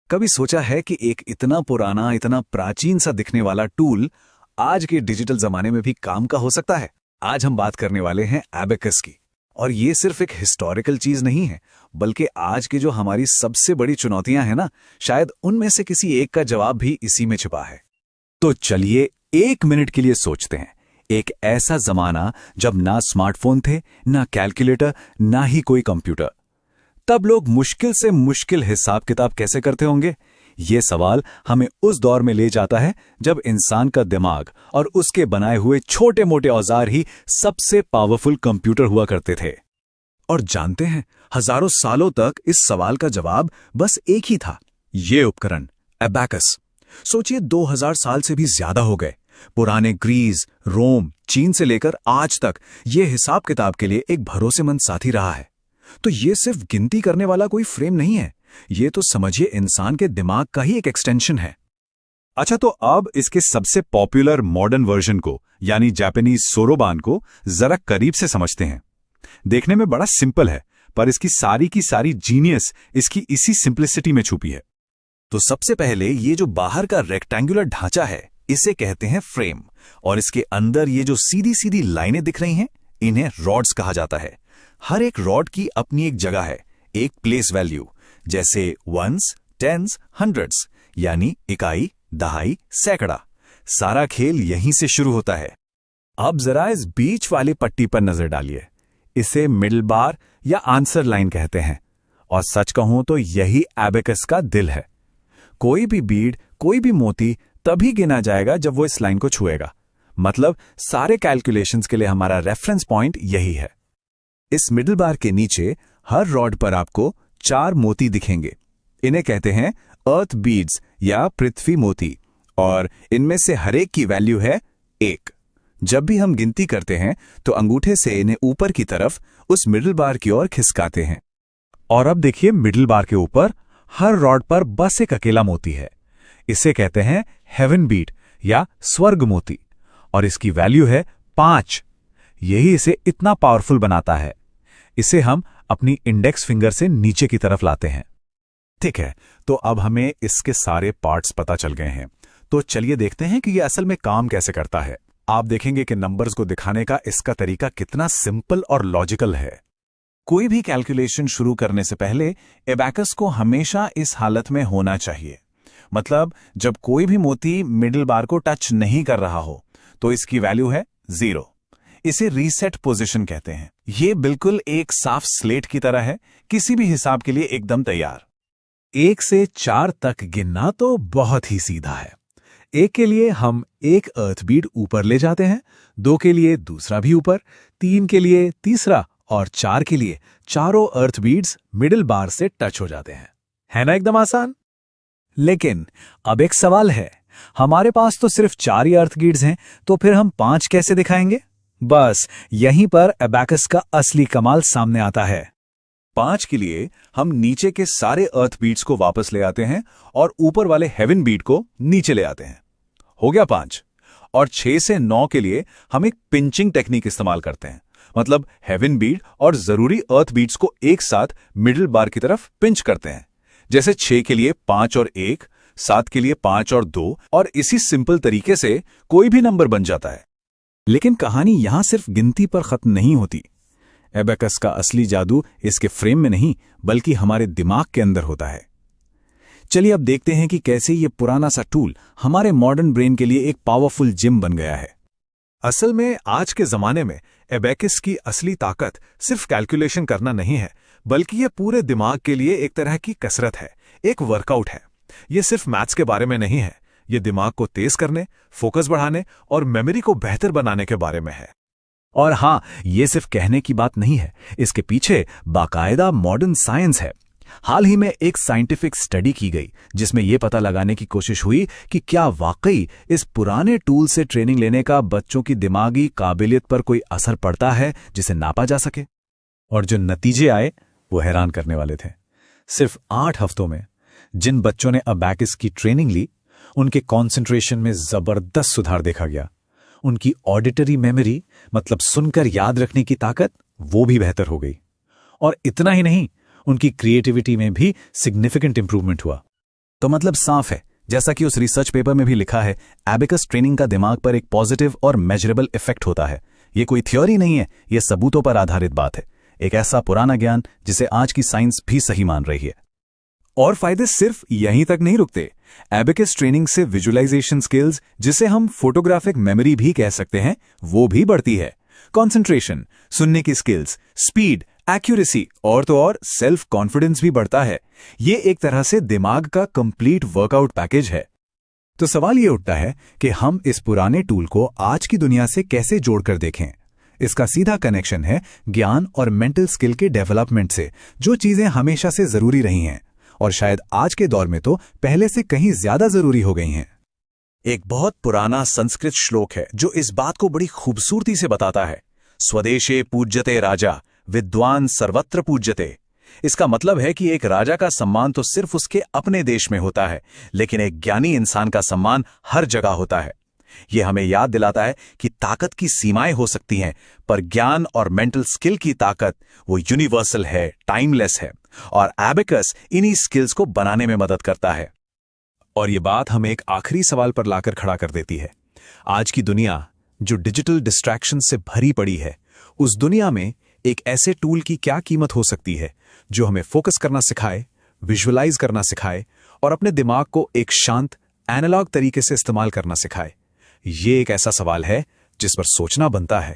कभी सोचा है कि एक इतना पुराना, इतना प्राचीन सा दिखने वाला टूल आज के डिजिटल जमाने में भी काम का हो सकता है? आज हम बात करने वाले हैं एबेकस की। और ये सिर्फ एक हिस्टोरिकल चीज नहीं है, बल्कि आज की जो हमारी सबसे बड़ी चुनौतियां हैं ना, शायद उनमें से किसी एक का जवाब भी इसी में छिपा है। तो चलिए 1 मिनट के लिए सोचते हैं। एक ऐसा जमाना जब ना स्मार्टफोन थे, ना कैलकुलेटर, ना ही कोई कंप्यूटर। तब लोग मुश्किल से मुश्किल हिसाब किताब कैसे करते होंगे? ये सवाल हमें उस दौर में ले जाता है जब इंसान का दिमाग और उसके बनाए हुए छोटे मोटे औजार ही सबसे पावरफुल कंप्यूटर हुआ करते थे। और जानते हैं, हजारों सालों तक इस सवाल का जवाब बस एक ही था, ये उपकरण एबेकस। सोचिए 2000 साल से भी ज्यादा हो गए। पुराने ग्रीस, रोम, चीन से लेकर आज तक ये हिसाब किताब के लिए एक भरोसेमंद साथी रहा है। तो ये सिर्फ गिनती करने वाला कोई फ्रेम नहीं है, ये तो समझिए इंसान के दिमाग का ही एक एक्सटेंशन है। अच्छा, तो अब इसके सबसे पॉपुलर मॉडर्न वर्जन को, यानी जापानीज सोरोबान को जरा करीब से समझते हैं। देखने में बड़ा सिंपल है, पर इसकी सारी की सारी जीनियस इसकी इसी सिंप्लिसिटी में छुपी है। तो सबसे पहले ये जो बाहर का रेक्टेंगुलर ढांचा है, इसे कहते हैं फ्रेम। और इसके अंदर ये जो सीधी सीधी लाइनें दिख रही हैं, इन्हें रॉड्स कहा जाता है। हर एक रॉड की अपनी एक जगह है, एक प्लेस वैल्यू, जैसे वंस, टेंस, हंड्रेड्स, यानी इकाई, दहाई, सैकड़ा। सारा खेल यहीं से शुरू होता है। अब जरा इस बीच वाली पट्टी पर नजर डालिए। इसे मिडल बार या आंसर लाइन कहते हैं। और सच कहूं तो यही एबेकस का दिल है। कोई भी बीड, कोई भी मोती तभी गिना जाएगा जब वो इस लाइन को छुएगा। मतलब सारे कैलकुलेशंस के लिए हमारा रेफरेंस पॉइंट यही है। इस मिडल बार के नीचे हर रॉड पर आपको 4 मोती दिखेंगे। इन्हें कहते हैं अर्थ बीड्स या पृथ्वी मोती, और इनमें से हर एक की वैल्यू है 1। जब भी हम गिनती करते हैं तो अंगूठे से इन्हें ऊपर की तरफ उस मिडल बार की ओर खिसकाते हैं। और अब देखिए, मिडल बार के ऊपर हर रॉड पर बस एक अकेला मोती है। इसे कहते हैं हेवन बीड या स्वर्ग मोती, और इसकी वैल्यू है 5। यही इसे इतना पावरफुल बनाता है। इसे हम अपनी इंडेक्स फिंगर से नीचे की तरफ लाते हैं। ठीक है, तो अब हमें इसके सारे पार्ट्स पता चल गए हैं। तो चलिए देखते हैं कि ये असल में काम कैसे करता है। आप देखेंगे कि नंबर्स को दिखाने का इसका तरीका कितना सिंपल और लॉजिकल है। कोई भी कैलकुलेशन शुरू करने से पहले एबेकस को हमेशा इस हालत में होना चाहिए। मतलब जब कोई भी मोती मिडिल बार को टच नहीं कर रहा हो, तो इसकी वैल्यू है 0। इसे रीसेट पोजीशन कहते हैं। ये बिल्कुल एक साफ स्लेट की तरह है, किसी भी हिसाब के लिए एकदम तैयार। 1 से 4 तक गिनना तो बहुत ही सीधा है। 1 के लिए हम एक अर्थ बीड ऊपर ले जाते हैं, 2 के लिए दूसरा भी ऊपर, 3 के लिए तीसरा, और 4 के लिए चारों अर्थ बीड्स मिडिल बार से टच हो जाते हैं। है ना एकदम आसान? लेकिन अब एक सवाल है, हमारे पास तो सिर्फ 4 ही अर्थ बीड्स हैं, तो फिर हम 5 कैसे दिखाएंगे? बस यहीं पर एबेकस का असली कमाल सामने आता है। 5 के लिए हम नीचे के सारे अर्थ बीड्स को वापस ले आते हैं और ऊपर वाले हेवन बीड को नीचे ले आते हैं। हो गया 5। और 6 से 9 के लिए हम एक पिंचिंग टेक्निक इस्तेमाल करते हैं। मतलब हेवन बीड और जरूरी अर्थ बीड्स को एक साथ मिडिल बार की तरफ पिंच करते हैं। जैसे 6 के लिए 5 और 1, 7 के लिए 5 और 2, और इसी सिंपल तरीके से कोई भी नंबर बन जाता है। लेकिन कहानी यहां सिर्फ गिनती पर खत्म नहीं होती। एबेकस का असली जादू इसके फ्रेम में नहीं, बल्कि हमारे दिमाग के अंदर होता है। चलिए अब देखते हैं कि कैसे ये पुराना सा टूल हमारे मॉडर्न ब्रेन के लिए एक पावरफुल जिम बन गया है। असल में आज के जमाने में एबेकस की असली ताकत सिर्फ कैलकुलेशन करना नहीं है, बल्कि ये पूरे दिमाग के लिए एक तरह की कसरत है, एक वर्कआउट है। ये सिर्फ मैथ्स के बारे में नहीं है, ये दिमाग को तेज करने, फोकस बढ़ाने और मेमोरी को बेहतर बनाने के बारे में है। और हां, ये सिर्फ कहने की बात नहीं है, इसके पीछे बाकायदा मॉडर्न साइंस है। हाल ही में एक साइंटिफिक स्टडी की गई, जिसमें यह पता लगाने की कोशिश हुई कि क्या वाकई इस पुराने टूल से ट्रेनिंग लेने का बच्चों की दिमागी काबिलियत पर कोई असर पड़ता है जिसे नापा जा सके। और जो नतीजे आए वो हैरान करने वाले थे। सिर्फ 8 हफ्तों में जिन बच्चों ने एबेकस की ट्रेनिंग ली, उनके कंसंट्रेशन में जबरदस्त सुधार देखा गया। उनकी ऑडिटरी मेमोरी, मतलब सुनकर याद रखने की ताकत, वो भी बेहतर हो गई। और इतना ही नहीं, उनकी क्रिएटिविटी में भी सिग्निफिकेंट इंप्रूवमेंट हुआ। तो मतलब साफ है, जैसा कि उस रिसर्च पेपर में भी लिखा है, एबेकस ट्रेनिंग का दिमाग पर एक पॉजिटिव और मेजरेबल इफेक्ट होता है। ये कोई थ्योरी नहीं है, ये सबूतों पर आधारित बात है। एक ऐसा पुराना ज्ञान जिसे आज की साइंस भी सही मान रही है। और फायदे सिर्फ यहीं तक नहीं रुकते। एबेकस ट्रेनिंग से विजुअलाइजेशन स्किल्स, जिसे हम फोटोग्राफिक मेमोरी भी कह सकते हैं, वो भी बढ़ती है। कंसंट्रेशन, सुनने की स्किल्स, स्पीड, एक्यूरेसी और तो और सेल्फ कॉन्फिडेंस भी बढ़ता है। ये एक तरह से दिमाग का कंप्लीट वर्कआउट पैकेज है। तो सवाल ये उठता है कि हम इस पुराने टूल को आज की दुनिया से कैसे जोड़कर देखें। इसका सीधा कनेक्शन है ज्ञान और मेंटल स्किल के डेवलपमेंट से, जो चीजें हमेशा से जरूरी रही हैं और शायद आज के दौर में तो पहले से कहीं ज्यादा जरूरी हो गई हैं। एक बहुत पुराना संस्कृत श्लोक है जो इस बात को बड़ी खूबसूरती से बताता है। स्वदेशे पूज्यते राजा, विद्वान सर्वत्र पूज्यते। इसका मतलब है कि एक राजा का सम्मान तो सिर्फ उसके अपने देश में होता है, लेकिन एक ज्ञानी इंसान का सम्मान हर जगह होता है। यह हमें याद दिलाता है कि ताकत की सीमाएं हो सकती हैं, पर ज्ञान और मेंटल स्किल की ताकत वो यूनिवर्सल है, टाइमलेस है, और एबेकस इन्हीं स्किल्स को बनाने में मदद करता है। और ये बात हमें एक आखिरी सवाल पर लाकर खड़ा कर देती है। आज की दुनिया जो डिजिटल डिस्ट्रैक्शन से भरी पड़ी है, उस दुनिया में एक ऐसे टूल की क्या कीमत हो सकती है जो हमें फोकस करना सिखाए, विजुअलाइज करना सिखाए और अपने दिमाग को एक शांत एनालॉग तरीके से इस्तेमाल करना सिखाए। ये एक ऐसा सवाल है जिस पर सोचना बनता है।